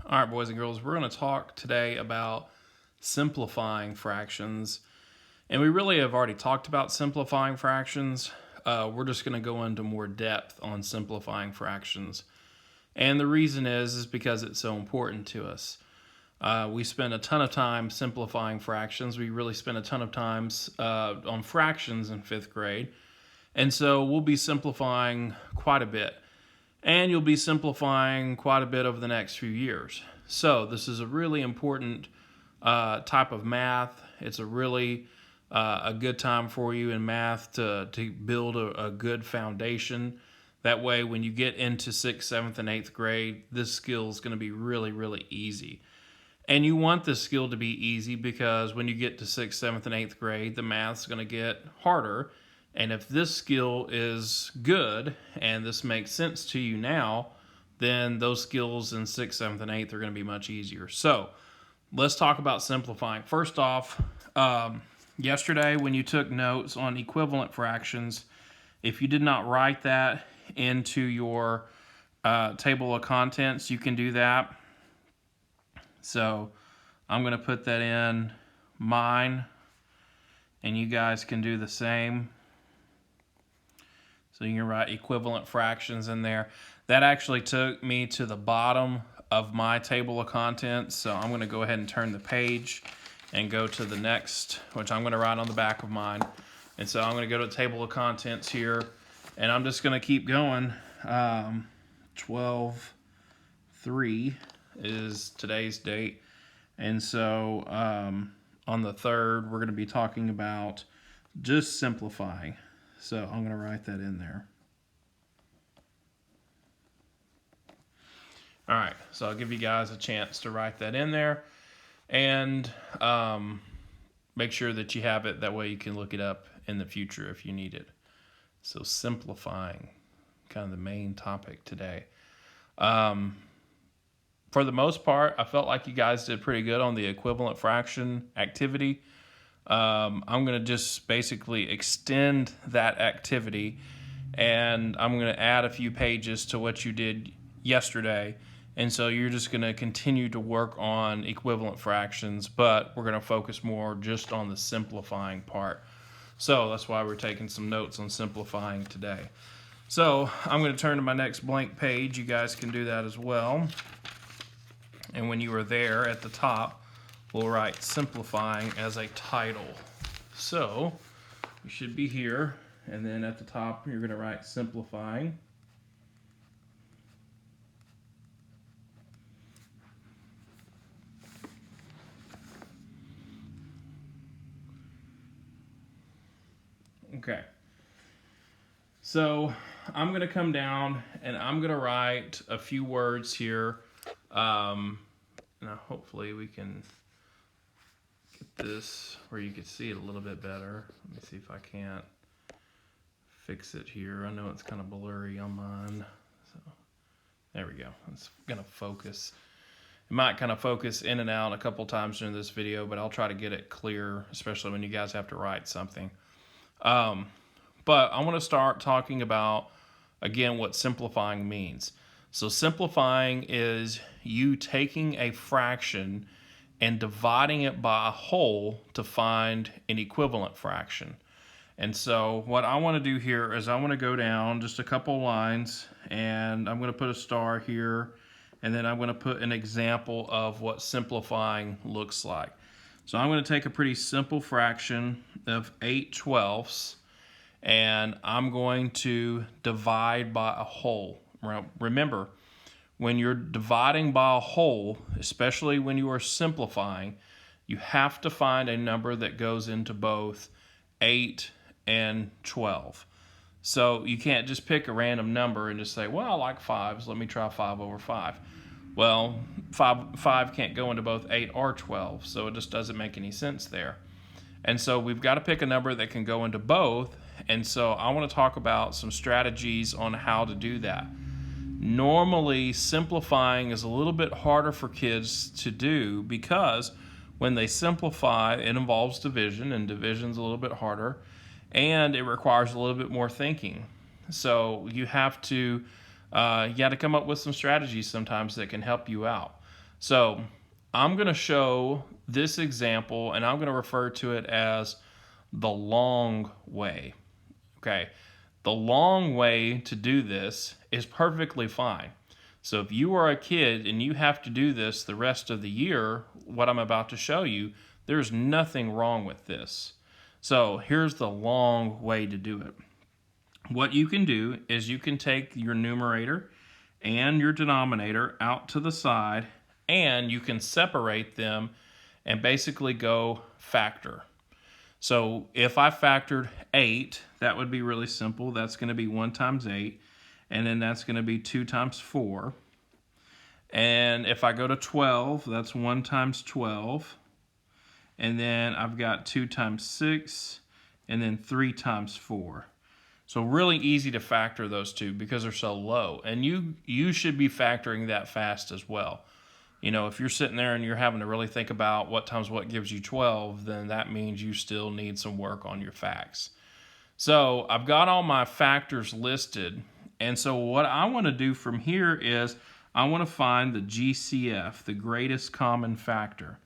All right, boys and girls, we're going to talk today about simplifying fractions. And we really have already talked about simplifying fractions. We're just going to go into more depth on simplifying fractions. And the reason is because it's so important to us. We spend a ton of time simplifying fractions. We really spend a ton of times on fractions in 5th grade. And so we'll be simplifying quite a bit. And you'll be simplifying quite a bit over the next few years. So this is a really important type of math. It's a really a good time for you in math to build a good foundation. That way, when you get into 6th, 7th, and 8th grade, this skill is going to be really, really easy. And you want this skill to be easy because when you get to 6th, 7th, and 8th grade, the math's going to get harder. And if this skill is good and this makes sense to you now, then those skills in 6th, 7th, and 8th are going to be much easier. So let's talk about simplifying. First off, yesterday when you took notes on equivalent fractions, if you did not write that into your table of contents, you can do that. So I'm going to put that in mine, and you guys can do the same. So you can write equivalent fractions in there. That actually took me to the bottom of my table of contents. So I'm going to go ahead and turn the page and go to the next, which I'm going to write on the back of mine. And so I'm going to go to the table of contents here, and I'm just going to keep going. 12/3 is today's date. And so on the 3rd, we're going to be talking about just simplifying. So I'm going to write that in there. All right, so I'll give you guys a chance to write that in there, and make sure that you have it. That way you can look it up in the future if you need it. So simplifying, kind of the main topic today. For the most part, I felt like you guys did pretty good on the equivalent fraction activity. I'm going to just basically extend that activity, and I'm going to add a few pages to what you did yesterday. And so you're just going to continue to work on equivalent fractions, but we're going to focus more just on the simplifying part. So that's why we're taking some notes on simplifying today. So I'm going to turn to my next blank page. You guys can do that as well. And when you are there at the top, we'll write simplifying as a title. So you should be here, and then at the top you're going to write simplifying. Okay. So I'm going to come down and I'm going to write a few words here. Now hopefully we can get this where you can see it a little bit better. Let me see if I can't fix it here. I know it's kind of blurry on mine. So there we go. It's going to focus. It might kind of focus in and out a couple times during this video, but I'll try to get it clear, especially when you guys have to write something. But I want to start talking about, again, what simplifying means. So simplifying is you taking a fraction and dividing it by a whole to find an equivalent fraction. And so what I want to do here is I want to go down just a couple lines, and I'm going to put a star here, and then I'm going to put an example of what simplifying looks like. So I'm going to take a pretty simple fraction of 8/12, and I'm going to divide by a whole. Remember, when you're dividing by a whole, especially when you are simplifying, you have to find a number that goes into both 8 and 12. So you can't just pick a random number and just say, well, I like 5s, let me try 5/5. Well, 5 can't go into both 8 or 12, so it just doesn't make any sense there. And so we've got to pick a number that can go into both, and so I want to talk about some strategies on how to do that. Normally, simplifying is a little bit harder for kids to do because when they simplify, it involves division, and division's a little bit harder, and it requires a little bit more thinking. So you have to come up with some strategies sometimes that can help you out. So I'm going to show this example, and I'm going to refer to it as the long way. Okay, the long way to do this is perfectly fine. So if you are a kid and you have to do this the rest of the year, what I'm about to show you, there's nothing wrong with this. So here's the long way to do it. What you can do is you can take your numerator and your denominator out to the side, and you can separate them and basically go factor. So if I factored 8, that would be really simple. That's going to be 1 times 8, and then that's going to be 2 times 4. And if I go to 12, that's 1 times 12. And then I've got 2 times 6, and then 3 times 4. So really easy to factor those two because they're so low. And you should be factoring that fast as well. You know, if you're sitting there and you're having to really think about what times what gives you 12, then that means you still need some work on your facts. So I've got all my factors listed. And so what I want to do from here is I want to find the GCF, the greatest common factor.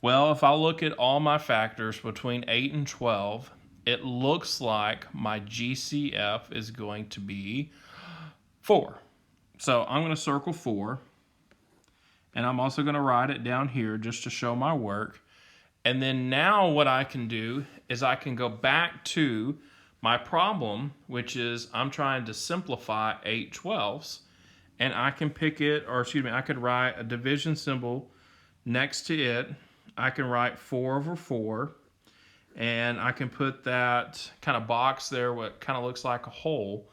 Well, if I look at all my factors between 8 and 12, it looks like my GCF is going to be 4. So I'm going to circle 4. And I'm also going to write it down here just to show my work. And then now what I can do is I can go back to my problem, which is I'm trying to simplify 8/12. And I can pick it, or excuse me, I could write a division symbol next to it. I can write 4/4. And I can put that kind of box there, what kind of looks like a hole.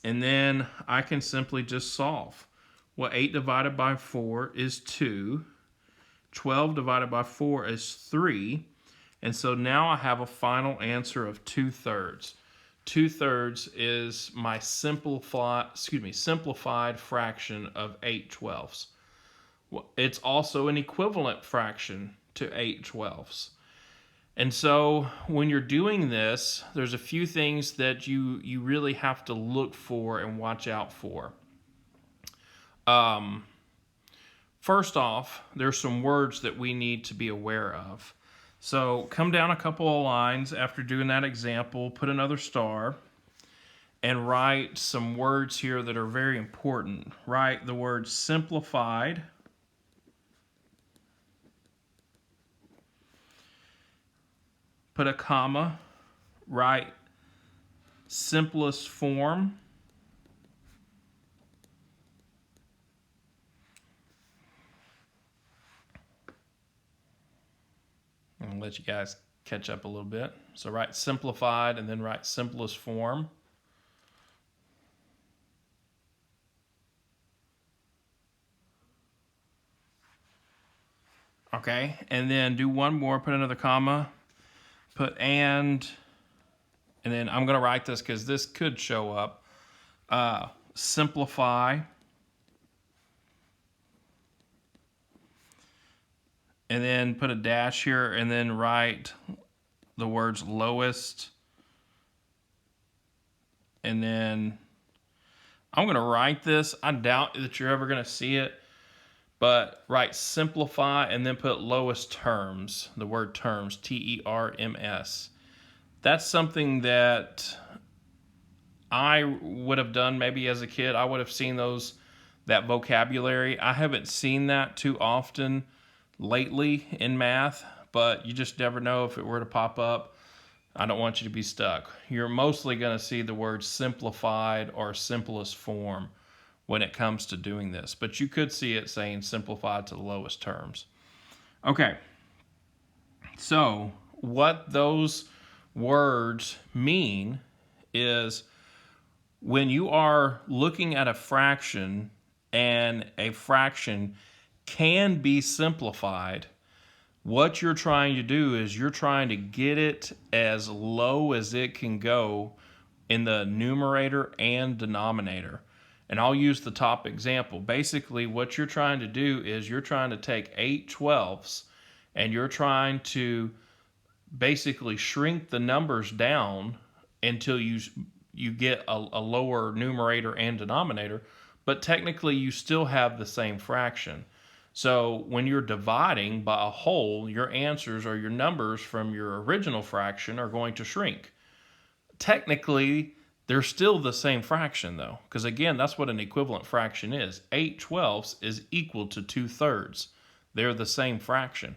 And then I can simply just solve. Well, 8 divided by 4 is 2. 12 divided by 4 is 3. And so now I have a final answer of 2/3. 2/3 is my simplified fraction of 8/12. It's also an equivalent fraction to 8/12. And so when you're doing this, there's a few things that you really have to look for and watch out for. First off, there's some words that we need to be aware of. So come down a couple of lines after doing that example, put another star, and write some words here that are very important. Write the word simplified. Put a comma, write simplest form. I'll let you guys catch up a little bit. So write simplified and then write simplest form. Okay, and then do one more, put another comma, put and then I'm going to write this because this could show up. Simplify. And then put a dash here and then write the words lowest. And then I'm going to write this. I doubt that you're ever going to see it. But write simplify and then put lowest terms, the word terms, T-E-R-M-S. That's something that I would have done maybe as a kid. I would have seen that vocabulary. I haven't seen that too often lately in math, but you just never know if it were to pop up. I don't want you to be stuck. You're mostly going to see the word simplified or simplest form when it comes to doing this, but you could see it saying simplified to the lowest terms. Okay, so what those words mean is when you are looking at a fraction and a fraction can be simplified, what you're trying to do is you're trying to get it as low as it can go in the numerator and denominator. And I'll use the top example. Basically, what you're trying to do is you're trying to take 8/12 and you're trying to basically shrink the numbers down until you get a lower numerator and denominator, but technically you still have the same fraction. So when you're dividing by a whole, your answers or your numbers from your original fraction are going to shrink. Technically, they're still the same fraction though, because again, that's what an equivalent fraction is. 8/12 is equal to 2/3. They're the same fraction.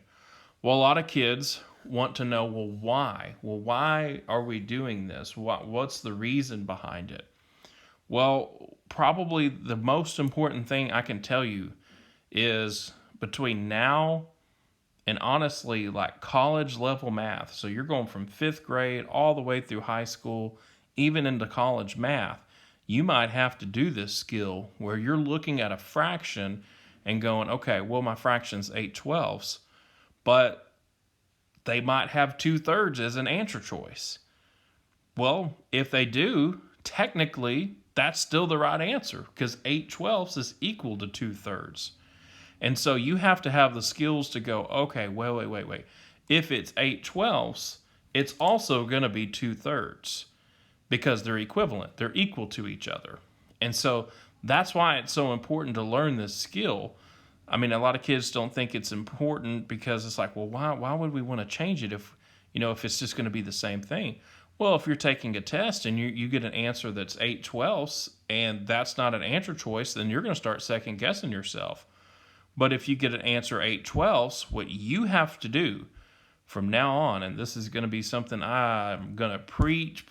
Well, a lot of kids want to know, well, why? Well, why are we doing this? What's the reason behind it? Well, probably the most important thing I can tell you is between now and honestly like college level math. So you're going from 5th grade all the way through high school, even into college math. You might have to do this skill where you're looking at a fraction and going, okay, well, my fraction's 8/12, but they might have 2/3 as an answer choice. Well, if they do, technically, that's still the right answer because 8/12 is equal to 2/3. And so you have to have the skills to go, okay, wait. If it's 8/12, it's also going to be 2/3 because they're equivalent. They're equal to each other. And so that's why it's so important to learn this skill. I mean, a lot of kids don't think it's important because it's like, well, why would we want to change it if it's just going to be the same thing? Well, if you're taking a test and you get an answer that's 8/12 and that's not an answer choice, then you're going to start second guessing yourself. But if you get an answer 8/12, what you have to do from now on, and this is going to be something I'm going to preach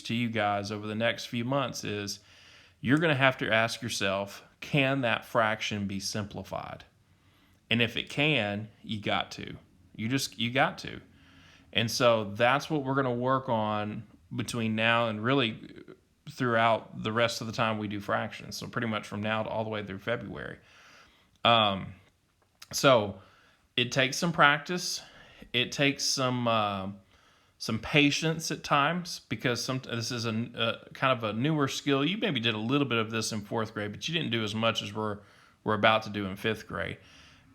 to you guys over the next few months, is you're going to have to ask yourself, can that fraction be simplified? And if it can, you got to. You got to. And so that's what we're going to work on between now and really throughout the rest of the time we do fractions. So pretty much from now to all the way through February. So it takes some practice. It takes some patience at times because this is a kind of a newer skill. You maybe did a little bit of this in 4th grade, but you didn't do as much as we're about to do in 5th grade.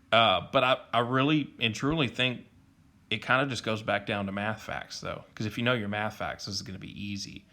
But I really and truly think it kind of just goes back down to math facts though, because if you know your math facts, this is going to be easy.